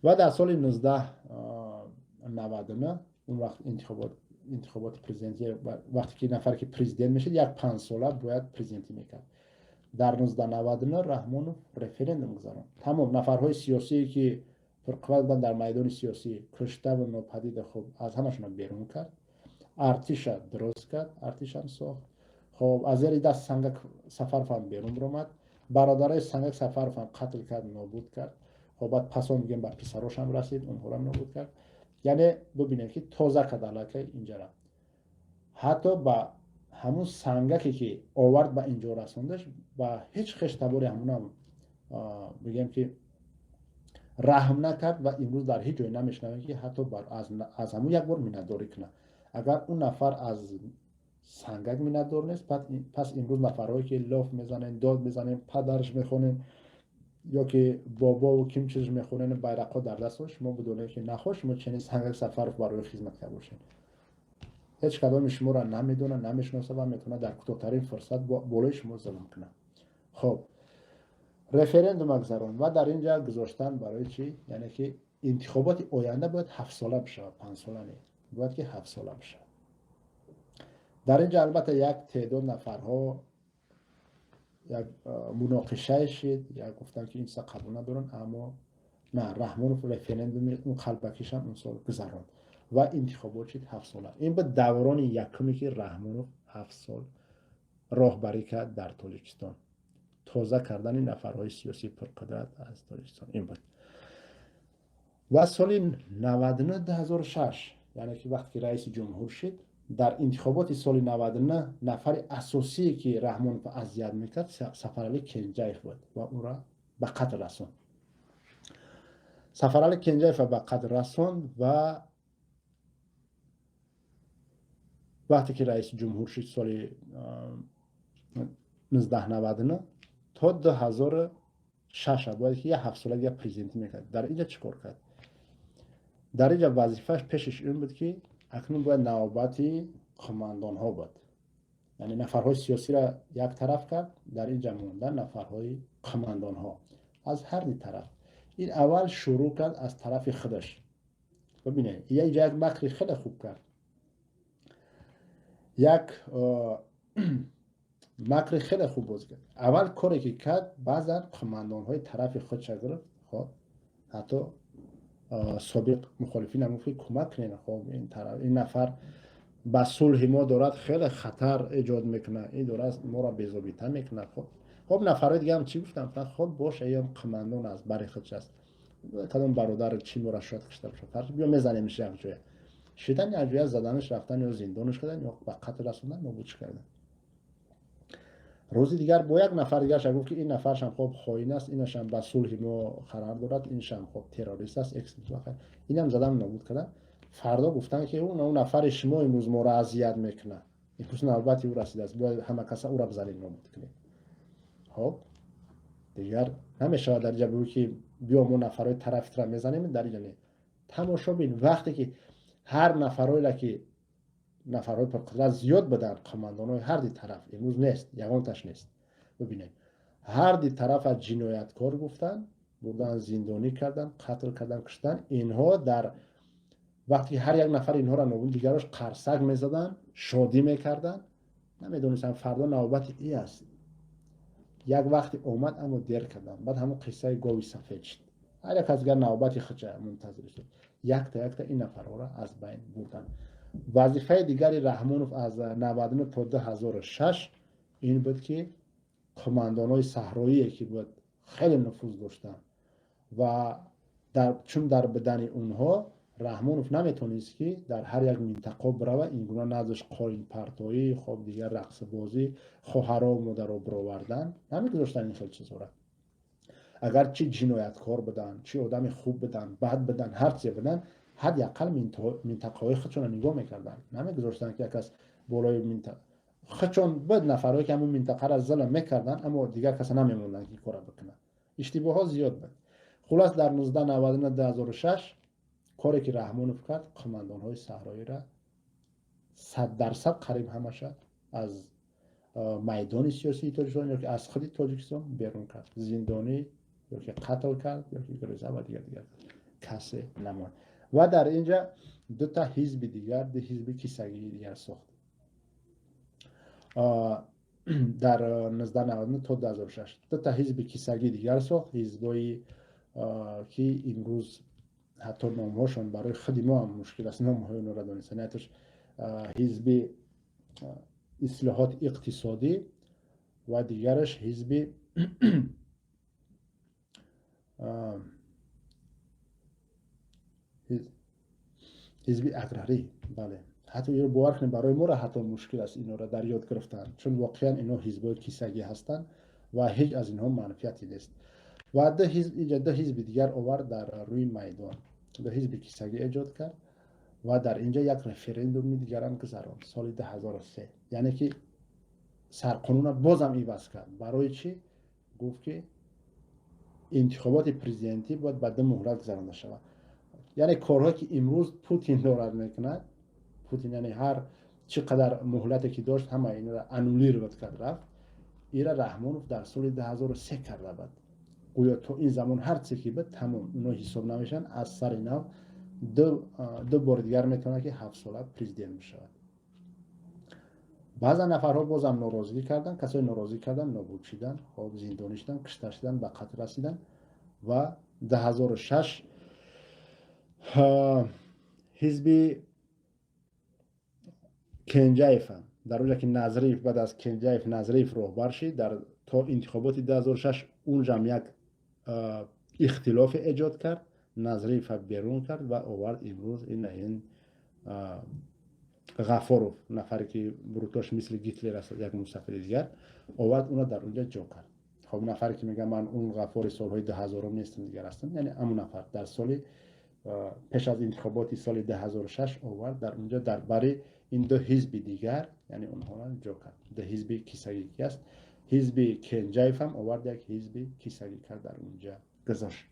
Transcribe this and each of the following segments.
و در سال 1999 اون وقت انتخابات پرزیدنتی، وقتی که نفر که پرزیدنت میشه یک 5 ساله باید پرزیدنتی میکرد. در 1999 رحمانوف رفرندوم گذارن. تمام نفرهای سیاسی که پرقدرت بودن در میدان سیاسی کشته و ناپدید، خب از همشون بیرون کرد. ارتش درست کرد، ارتش هم ساخت. خب از زیر دست سنگک سفرف هم بیرون آمد. برادرای سنگک سفرف هم قتل کرد، نابود کرد. خب بعد پس هم میگم به پسراش هم رسید، اونها هم نابود کرد. یعنی ببینید که تازه کرد علاقه اینجا را. حتی با همون سنگکی که آورد به اینجا رسوندش، با هیچ خشتباری همون هم بگم که رحم نکرد و امروز در هیچ جای نمیشنویم که حتی از همون یک بار مینداری کنه. اگر اون نفر از سنگک میندار نیست، پس امروز نفرهایی که لاف میزنن، داد میزنن، پدرش میخونن یا که بابا و کیم چیز میخونن، بیرقا در دستش، ما بدونه که نخوش ما چنین سنگک سفر برای خدمت کرده باشیم. هیچ کدام شما را نمیدونه، نمیشناسه و میتونه در کوتاه‌ترین فرصت بالای شما ظلم کنه. خب رفرندوم گذارون و در اینجا گذاشتن برای چی؟ یعنی که انتخابات آینده باید 7 ساله بشه، 5 ساله نه، باید که 7 ساله بشه. در اینجا البته یک تعداد نفرها یک مناقشه شد، یا گفتن که این سا قبول ندارن، اما نه، رحمانوف رفرندوم اون قلبکیش هم اون سال گذارن و انتخابات شد 7 ساله. این به دوران یکمی که رحمانوف 7 سال راهبری کرد در تاجیکستان، تازه کردن این نفرهای سیاسی پرقدرت از تاجیکستان. این بود. و سال 99 2006 یعنی که وقتی رئیس جمهور شد، در انتخابات سال 99 نفر اساسی که رحمانوف اذیت میکرد سفرعلی کنجیف بود و او را به قتل رساند. سفرعلی کنجیف به قتل رساند و وقتی که رئیس جمهور شد سال 1999 تا 2006 باید که یه 7 ساله یه پرزیدنتی میکرد. در اینجا چیکار کرد؟ در اینجا وظیفهش پیشش این بود که اکنون باید نوبتی قماندان ها بود، یعنی نفرهای سیاسی را یک طرف کرد، در اینجا موندن نفرهای قماندان ها از هر دی طرف. این اول شروع کرد از طرف خودش. ببینید یک مکر خیلی خوب کرد. یک مکر خیلی خوب باز کرد. اول کاری که کرد، بعضا قماندان های طرف خودش گرفت. خب حتی سابق مخالفین هم گفت کمک کنین، خب این نفر با صلح ما دارد خیلی خطر ایجاد میکنه، این دارد ما را بی‌ضابطه میکنه. خب نفرهای دیگه هم چی گفتن؟ خب باشه، این قماندان از برای خودش است، کدام برادر چی ما را شاید کشته بشه، فرض بیا میزنیم میشه یک جای شدن، یک جای زدنش، رفتن یا زندانش کردن یا به قتل رسوندن، نابودش کردن. روزی دیگر با یک نفر دیگر شد گفت که این نفرش هم خب خائن است، اینش هم با صلح ما قرار دارد، اینش هم خب تروریست است، اینم زدم نابود کردن. فردا گفتن که اون نفر شما امروز ما را اذیت میکنه، امروز نوبت او رسیده است، باید همه کسا او را بزنید نابود کنید. خب دیگر نمیشه در اینجا بگو که بیا ما نفرهای طرف را میزنیم. در اینجا نه، تماشا بین. وقتی که هر نفرهایی که نفرهای پرقدرت زیاد بدن، قماندانای هر دی طرف امروز نیست، یگانتش نیست. ببینید هر دی طرف از جنایتکار گفتن، بردن زندانی کردن، قتل کردن، کشتن. اینها در وقتی هر یک نفر اینها را نابود، دیگرش قرصک میزدن، شادی میکردن، نمیدونستن فردا نوبت ای است. یک وقتی اومد اما دیر کردن. بعد همون قصه گاوی سفید شد، هر یک از دیگر نوبت خودش منتظر شد، یک تا این نفرها را از بین بردن. وظیفه دیگری رحمانوف از 99 تا 2006 این بود که قماندانای صحرایی که بود خیلی نفوذ داشتن و چون در بدن اونها رحمانوف نمیتونست که در هر یک منطقه بروه، این گونه نذاشت قاین پرتایی، خب دیگر رقص بازی، خواهرها و مادرها برآوردن، نمیگذاشتن این خیلی چیزا را. اگر چی جنایتکار بدن، چی آدم خوب بدن، بد بدن، هر چی بدن، حداقل منطقه های خودشون رو نگاه میکردن، نمیگذاشتن که کس بالای منطقه خودشون بود نفرهایی که همون منطقه را ظلم میکردن، اما دیگر کس نمیموندن که کار بکنن. اشتباه ها زیاد بود. خلاص در 1999 2006 کاری که رحمانوف کرد، قماندان های صحرایی را 100% قریب همش از میدان سیاسی تاجیکستان یا که از خود تاجیکستان بیرون کرد، زندانی یا که قتل کرد یا که گریزه و دیگر. کسی نماند. و در اینجا دو تا حزب دیگر، دو حزب کیسگی دیگر ساخت در 1999 تا 2006. دو تا حزب کیسگی دیگر ساخت، حزبایی که امروز حتی نامهاشون برای خود ما هم مشکل است، نامهای اون را دانستن. حزب اصلاحات اقتصادی و دیگرش حزب حزب اقراری. بله، حتی یه باور کنید برای ما را حتی مشکل است اینا را در یاد گرفتن، چون واقعا اینا حزب کیسگی هستند و هیچ از اینها منفعتی نیست. و دو حزب دیگر آورد در روی میدان، دو حزب کیسگی ایجاد کرد و در اینجا یک رفرندوم دیگر هم گذراند سال 2003. یعنی که سرقانون بازم عوض کرد. برای چی؟ گفت که انتخابات پرزیدنتی باید بعد مهلت گذرانده شود. یعنی کارهایی که امروز پوتین دارد میکند، پوتین یعنی هر چقدر مهلتی که داشت همه اینا را انولیر کرد رفت. ایرا رحمانوف در سال 2003 کرده بود. گویا تو این زمان هر چی که بود تمام اونا حساب نمیشن، از سر اینا دو بار دیگر میتونه که 7 ساله پرزیدنت بشود. بعضا نفرها بازم ناراضی کردن، کسای ناراضی کردن نابود شدن، خب زندانی شدن، کشته شدن، به قتل رسیدن. و 2006 حزب کنجایف هم در اونجا که نظریف بعد از کنجایف نظریف راهبر شد، در تا انتخابات 2006 اونجا هم یک اختلاف ایجاد کرد، نظریف بیرون کرد و آورد امروز این غفاروف، نفری که بروتاش مثل گیتلر است، یک مستقل دیگر، آورد اونا در اونجا جا کرد. خب نفری که میگه من اون غفار سالهای 2000 نیستم دیگر هستم، یعنی همون نفر در سال پیش از انتخابات سال 2006 آورد در اونجا درباره این دو حزب دیگر، یعنی اونها را جا کرد. دو حزب کیسگی است، حزب کنجایف هم آورد یک حزب کیسگی کرد در اونجا گذاشت.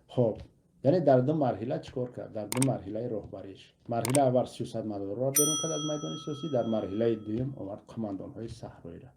خب یعنی در دو مرحله چیکار کرد؟ در دو مرحله راهبریش، مرحله اول سیاستمدارا را بیرون کرد از میدان سیاسی، در مرحله دوم آورد قماندان‌های صحرایی را.